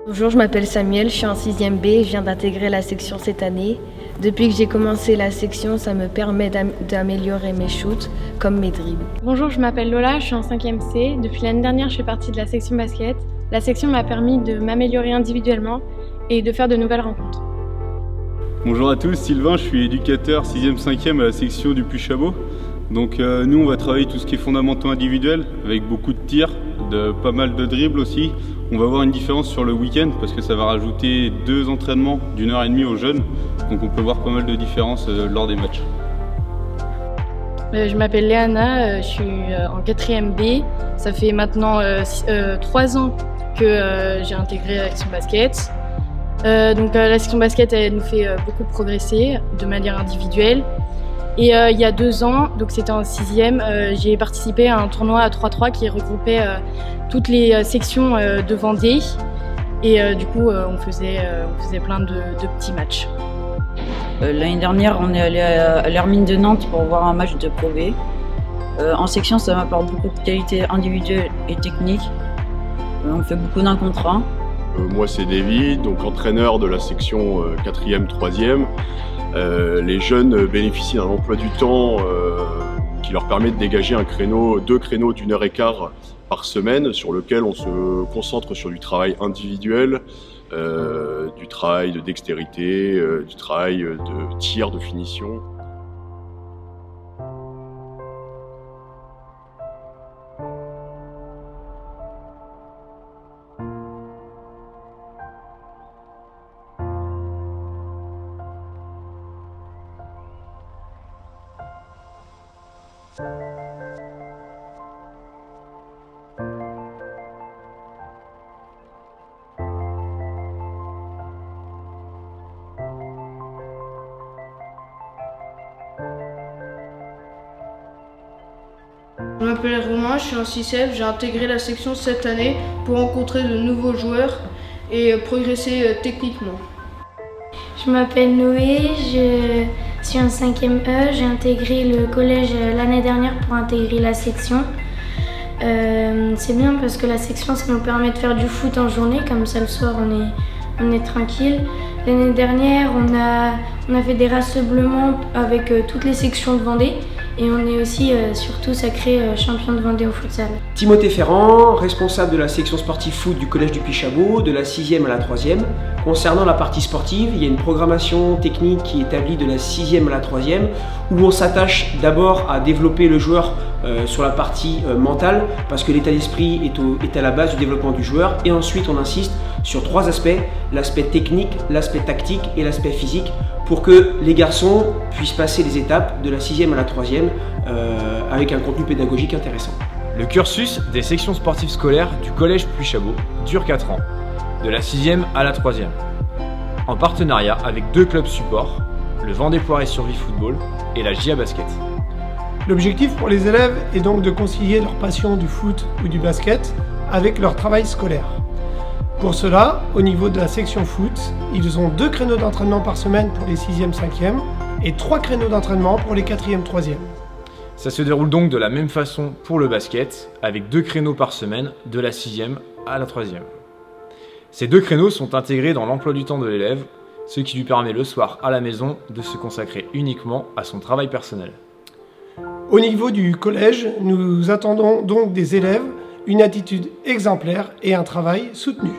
Bonjour, je m'appelle Samuel, je suis en 6e B et je viens d'intégrer la section cette année. Depuis que j'ai commencé la section, ça me permet d'améliorer mes shoots comme mes dribbles. Bonjour, je m'appelle Lola, je suis en 5e C. Depuis l'année dernière, je fais partie de la section basket. La section m'a permis de m'améliorer individuellement et de faire de nouvelles rencontres. Bonjour à tous, Sylvain, je suis éducateur 6e, 5e à la section du Puy-Chabot. Donc nous on va travailler tout ce qui est fondamentaux individuels avec beaucoup de tirs, pas mal de dribbles aussi. On va voir une différence sur le week-end parce que ça va rajouter 2 entraînements d'1h30 aux jeunes. Donc on peut voir pas mal de différences lors des matchs. Je m'appelle Léana, je suis en 4e B. Ça fait maintenant 3 ans que j'ai intégré la section basket. La section basket elle nous fait beaucoup progresser de manière individuelle. Et il y a 2 ans, donc c'était en 6e, j'ai participé à un tournoi à 3-3 qui regroupait toutes les sections de Vendée. Et du coup, on faisait plein de petits matchs. L'année dernière, on est allé à l'Hermine de Nantes pour voir un match de Pro B. En section, ça m'apporte beaucoup de qualités individuelles et techniques. On fait beaucoup d'un contre un. Moi, c'est David, donc entraîneur de la section 4e, 3e. Les jeunes bénéficient d'un emploi du temps qui leur permet de dégager 2 créneaux d'1h15 par semaine sur lequel on se concentre sur du travail individuel, du travail de dextérité, du travail de tir, de finition. Je m'appelle Romain, je suis en 6e, j'ai intégré la section cette année pour rencontrer de nouveaux joueurs et progresser techniquement. Je m'appelle Noé, je suis en 5e E, j'ai intégré le collège l'année dernière pour intégrer la section. C'est bien parce que la section ça nous permet de faire du foot en journée, comme ça le soir on est tranquille. L'année dernière on a fait des rassemblements avec toutes les sections de Vendée. Et on est aussi surtout sacré champion de Vendée au futsal. Timothée Ferrand, responsable de la section sportive foot du collège du Puy-Chabot, de la 6e à la 3e. Concernant la partie sportive, il y a une programmation technique qui est établie de la 6e à la 3e, où on s'attache d'abord à développer le joueur sur la partie mentale, parce que l'état d'esprit est à la base du développement du joueur. Et ensuite, on insiste sur 3 aspects, l'aspect technique, l'aspect tactique et l'aspect physique, pour que les garçons puissent passer les étapes de la 6e à la 3e avec un contenu pédagogique intéressant. Le cursus des sections sportives scolaires du collège Puy-Chabot dure 4 ans, de la 6e à la 3e, en partenariat avec 2 clubs supports, le Vendée Poiré Survie Football et la GIA Basket. L'objectif pour les élèves est donc de concilier leur passion du foot ou du basket avec leur travail scolaire. Pour cela, au niveau de la section foot, ils ont 2 créneaux d'entraînement par semaine pour les 6e, 5e et 3 créneaux d'entraînement pour les 4e, 3e. Ça se déroule donc de la même façon pour le basket, avec 2 créneaux par semaine de la 6e à la 3e. Ces 2 créneaux sont intégrés dans l'emploi du temps de l'élève, ce qui lui permet le soir à la maison de se consacrer uniquement à son travail personnel. Au niveau du collège, nous attendons donc des élèves une attitude exemplaire et un travail soutenu.